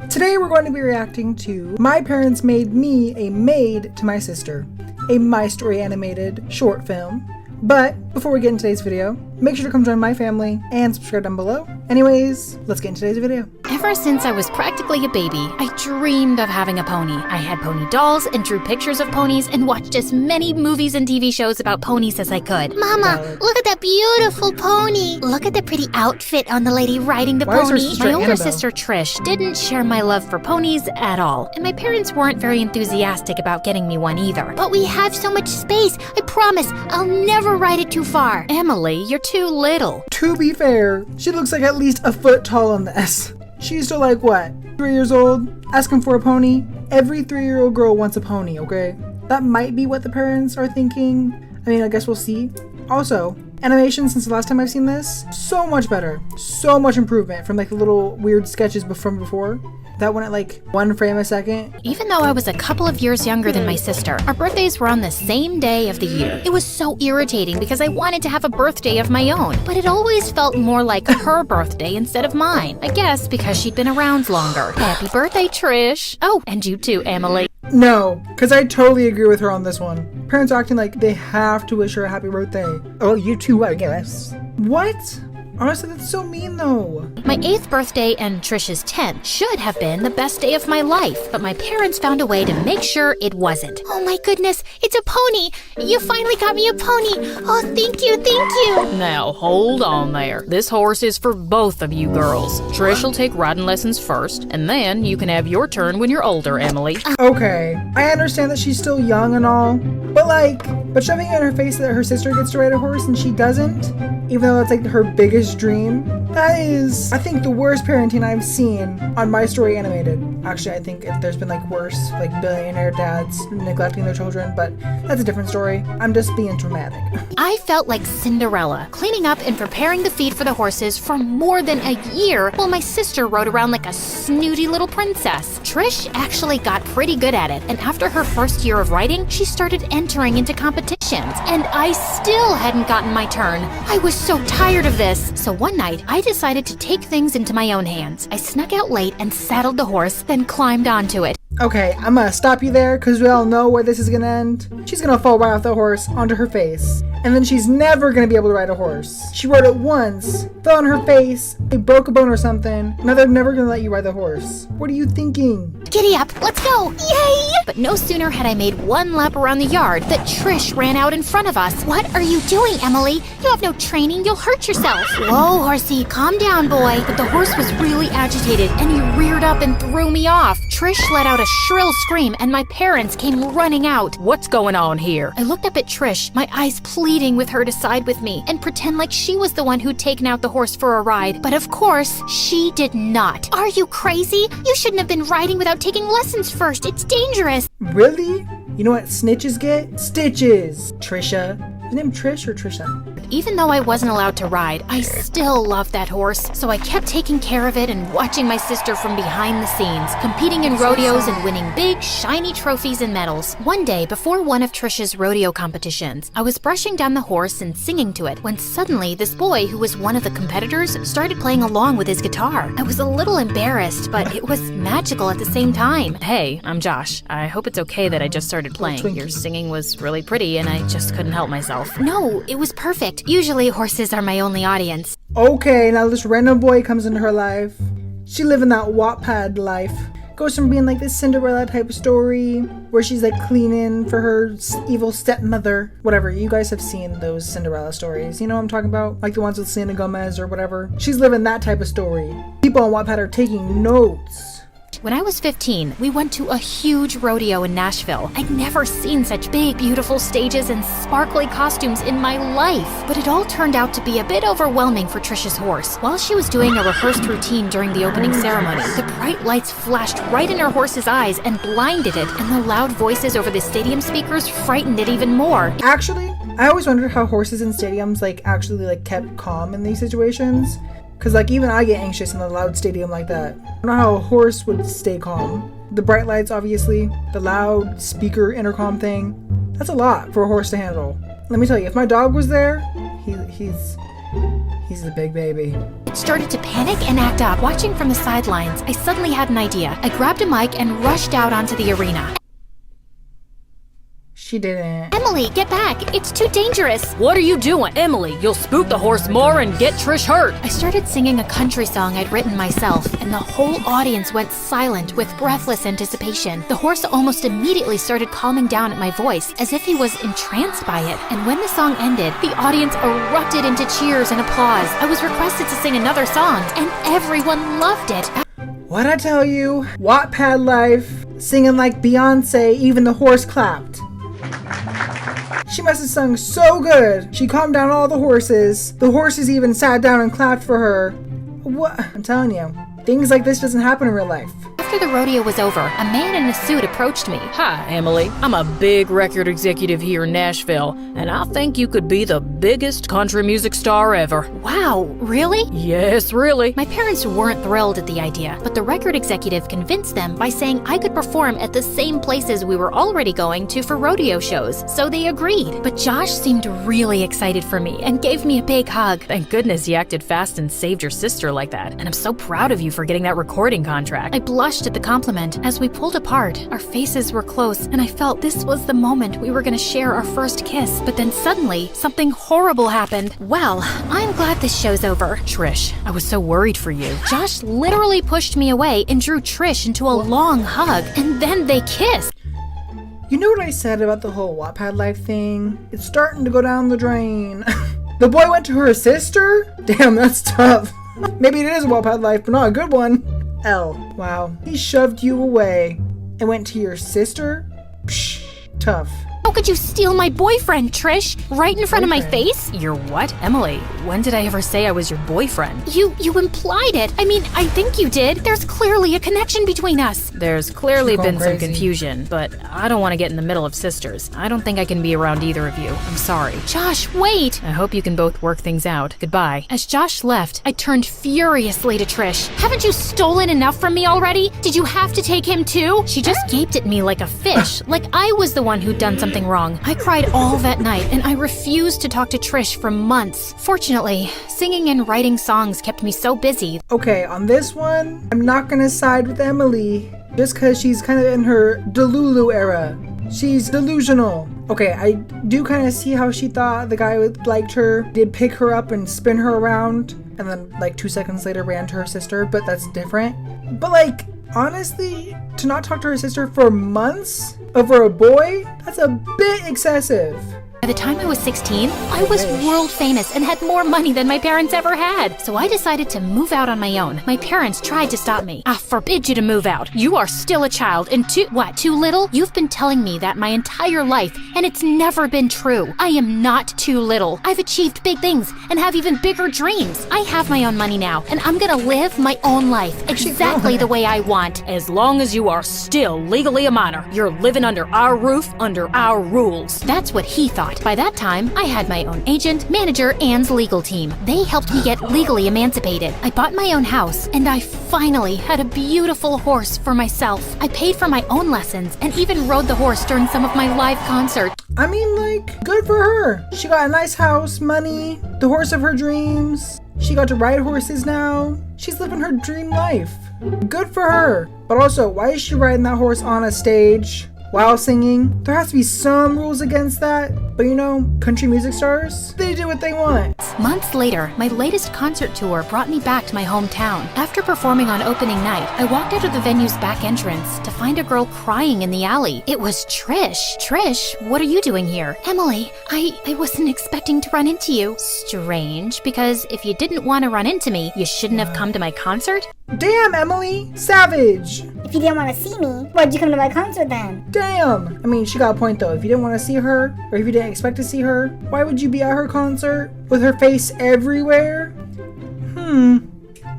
Today we're going to be reacting to My Parents Made Me a Maid to My Sister, a My Story animated short film. But before we get into today's video, make sure to come join my family and subscribe down below. Anyways, let's get into today's video. Ever since I was practically a baby, I dreamed of having a pony. I had pony dolls and drew pictures of ponies and watched as many movies and TV shows about ponies as I could. Mama, look at that beautiful pony. Look at the pretty outfit on the lady riding the pony. My older sister Trish didn't share my love for ponies at all, and my parents weren't very enthusiastic about getting me one either. But we have so much space. I promise I'll never ride it too far. Emily, you're too little. To be fair, she looks like at least a foot tall on this. She's still like, what, 3 years old? Asking for a pony? Every 3-year-old girl wants a pony, okay? That might be what the parents are thinking. I mean, I guess we'll see. Also, animation since the last time I've seen this, so much better. So much improvement from like the little weird sketches from before. That went at like 1 frame a second. Even though I was a couple of years younger than my sister, our birthdays were on the same day of the year. It was so irritating because I wanted to have a birthday of my own, but it always felt more like her birthday instead of mine. I guess because she'd been around longer. Happy birthday, Trish. Oh, and you too, Emily. No, because I totally agree with her on this one. Parents are acting like they have to wish her a happy birthday. Oh, you too, I guess. What? Honestly, that's so mean though. My 8th birthday and Trish's 10th should have been the best day of my life, but my parents found a way to make sure it wasn't. Oh my goodness, it's a pony. You finally got me a pony. Oh, thank you, thank you. Now, hold on there. This horse is for both of you girls. Trish will take riding lessons first, and then you can have your turn when you're older, Emily. Okay, I understand that she's still young and all, but shoving it in her face that her sister gets to ride a horse and she doesn't, even though that's like her biggest dream, that is, I think, the worst parenting I've seen on My Story Animated. Actually, I think there's been like worse, like billionaire dads neglecting their children, but that's a different story. I'm just being dramatic. I felt like Cinderella, cleaning up and preparing the feed for the horses for more than a year while my sister rode around like a snooty little princess. Trish actually got pretty good at it, and after her first year of riding, she started entering into competitions, and I still hadn't gotten my turn. I was so tired of this, so one night I decided to take things into my own hands. I snuck out late and saddled the horse, then climbed onto it. Okay, I'm gonna stop you there because we all know where this is gonna end. She's gonna fall right off the horse onto her face, and then she's never gonna be able to ride a horse. She rode it once, fell on her face, they broke a bone or something. Now they're never gonna let you ride the horse. What are you thinking? Giddy up, let's go. Yay! But no sooner had I made one lap around the yard that Trish ran out in front of us. What are you doing, Emily? You have no training, you'll hurt yourself. Whoa, horsey, calm down, boy. But the horse was really agitated, and he reared up and threw me off. Trish let out a shrill scream, and my parents came running out. What's going on here? I looked up at Trish, my eyes pleading with her to side with me and pretend like she was the one who'd taken out the horse for a ride. But of course, she did not. Are you crazy? You shouldn't have been riding without taking lessons first. It's dangerous. Really? You know what snitches get? Stitches. Trisha. Is her name Trish or Trisha? Even though I wasn't allowed to ride, I still loved that horse, so I kept taking care of it and watching my sister from behind the scenes, competing in rodeos and winning big, shiny trophies and medals. One day, before one of Trish's rodeo competitions, I was brushing down the horse and singing to it when suddenly this boy, who was one of the competitors, started playing along with his guitar. I was a little embarrassed, but it was magical at the same time. Hey, I'm Josh. I hope it's okay that I just started playing. Your singing was really pretty and I just couldn't help myself. No, it was perfect. Usually horses are my only audience. Okay, now this random boy comes into her life. She living that Wattpad life. Goes from being like this Cinderella type of story where she's like cleaning for her evil stepmother. Whatever, you guys have seen those Cinderella stories. You know what I'm talking about? Like the ones with Selena Gomez or whatever. She's living that type of story. People on Wattpad are taking notes. When I was 15, we went to a huge rodeo in Nashville. I'd never seen such big, beautiful stages and sparkly costumes in my life. But it all turned out to be a bit overwhelming for Trish's horse. While she was doing a rehearsed routine during the opening ceremony, the bright lights flashed right in her horse's eyes and blinded it, and the loud voices over the stadium speakers frightened it even more. Actually, I always wondered how horses in stadiums actually kept calm in these situations. Because even I get anxious in a loud stadium like that. I don't know how a horse would stay calm. The bright lights, obviously, the loud speaker intercom thing, that's a lot for a horse to handle. Let me tell you, if my dog was there, He's the big baby. Started to panic and act up. Watching from the sidelines, I suddenly had an idea. I grabbed a mic and rushed out onto the arena. She didn't. Emily, get back. It's too dangerous. What are you doing? Emily, you'll spook the horse more and get Trish hurt. I started singing a country song I'd written myself, and the whole audience went silent with breathless anticipation. The horse almost immediately started calming down at my voice, as if he was entranced by it. And when the song ended, the audience erupted into cheers and applause. I was requested to sing another song, and everyone loved it. What'd I tell you? Wattpad life. Singing like Beyonce, even the horse clapped. She must have sung so good. She calmed down all the horses. The horses even sat down and clapped for her. What? I'm telling you, things like this doesn't happen in real life. After the rodeo was over, a man in a suit approached me. Hi, Emily. I'm a big record executive here in Nashville, and I think you could be the biggest country music star ever. Wow, really? Yes, really. My parents weren't thrilled at the idea, but the record executive convinced them by saying I could perform at the same places we were already going to for rodeo shows, so they agreed. But Josh seemed really excited for me and gave me a big hug. Thank goodness you acted fast and saved your sister like that, and I'm so proud of you for getting that recording contract. I blushed at the compliment. As we pulled apart, our faces were close, and I felt this was the moment we were going to share our first kiss. But then suddenly, something horrible happened. Well, I'm glad this show's over. Trish, I was so worried for you. Josh literally pushed me away and drew Trish into a long hug, and then they kissed. You know what I said about the whole Wattpad life thing? It's starting to go down the drain. The boy went to her sister? Damn, that's tough. Maybe it is a Wattpad life, but not a good one. L. Wow. He shoved you away and went to your sister? Psh, tough. How could you steal my boyfriend, Trish? Right in front of my face? Your what? Emily, when did I ever say I was your boyfriend? You implied it. I mean, I think you did. There's clearly a connection between us. There's clearly been some crazy. confusion, but I don't want to get in the middle of sisters. I don't think I can be around either of you. I'm sorry. Josh, wait. I hope you can both work things out. Goodbye. As Josh left, I turned furiously to Trish. Haven't you stolen enough from me already? Did you have to take him too? She just gaped at me like a fish, like I was the one who'd done something wrong. I cried all that night, and I refused to talk to Trish for months. Fortunately, singing and writing songs kept me so busy. Okay, on this one, I'm not gonna side with Emily just because she's kind of in her Delulu era. She's delusional. Okay, I do kind of see how she thought the guy liked her, did pick her up and spin her around, and then like 2 seconds later ran to her sister, but that's different. But like, honestly, to not talk to her sister for months over a boy, that's a bit excessive. By the time I was 16, I was world famous and had more money than my parents ever had. So I decided to move out on my own. My parents tried to stop me. I forbid you to move out. You are still a child and too little? You've been telling me that my entire life, and it's never been true. I am not too little. I've achieved big things and have even bigger dreams. I have my own money now, and I'm gonna live my own life exactly the way I want. As long as you are still legally a minor, you're living under our roof, under our rules. That's what he thought. By that time, I had my own agent, manager, and legal team. They helped me get legally emancipated. I bought my own house, and I finally had a beautiful horse for myself. I paid for my own lessons and even rode the horse during some of my live concerts. I mean, like, good for her. She got a nice house, money, the horse of her dreams. She got to ride horses now. She's living her dream life. Good for her. But also, why is she riding that horse on a stage while singing? There has to be some rules against that. But you know, country music stars, they do what they want. Months later, my latest concert tour brought me back to my hometown. After performing on opening night, I walked out of the venue's back entrance to find a girl crying in the alley. It was Trish. Trish, what are you doing here? Emily, I wasn't expecting to run into you. Strange, because if you didn't want to run into me, you shouldn't have come to my concert? Damn, Emily, savage. If you didn't want to see me, why'd you come to my concert then? Damn. I mean, she got a point though. If you didn't want to see her, or if you didn't expect to see her, why would you be at her concert with her face everywhere?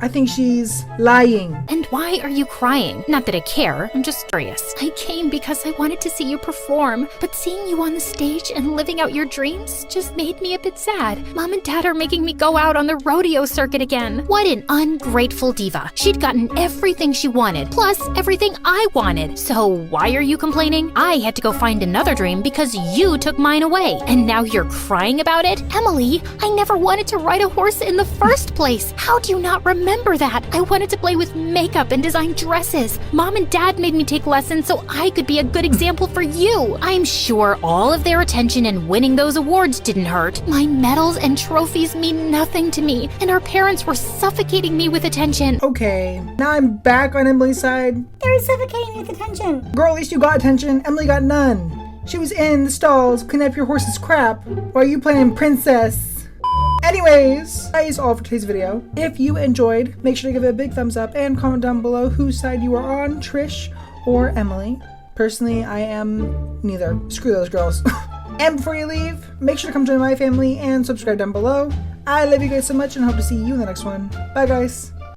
I think she's lying. And why are you crying? Not that I care, I'm just curious. I came because I wanted to see you perform, but seeing you on the stage and living out your dreams just made me a bit sad. Mom and Dad are making me go out on the rodeo circuit again. What an ungrateful diva. She'd gotten everything she wanted, plus everything I wanted. So why are you complaining? I had to go find another dream because you took mine away, and now you're crying about it? Emily, I never wanted to ride a horse in the first place. How do you not remember that? I wanted to play with makeup and design dresses. Mom and Dad made me take lessons so I could be a good example for you. I'm sure all of their attention and winning those awards didn't hurt. My medals and trophies mean nothing to me, and our parents were suffocating me with attention. Okay, now I'm back on Emily's side. They were suffocating with attention. Girl, at least you got attention. Emily got none. She was in the stalls cleaning up your horse's crap while you playing princess. Anyways, that is all for today's video. If you enjoyed, make sure to give it a big thumbs up and comment down below whose side you are on, Trish or Emily. Personally, I am neither. Screw those girls. And before you leave, make sure to come join my family and subscribe down below. I love you guys so much and hope to see you in the next one. Bye guys.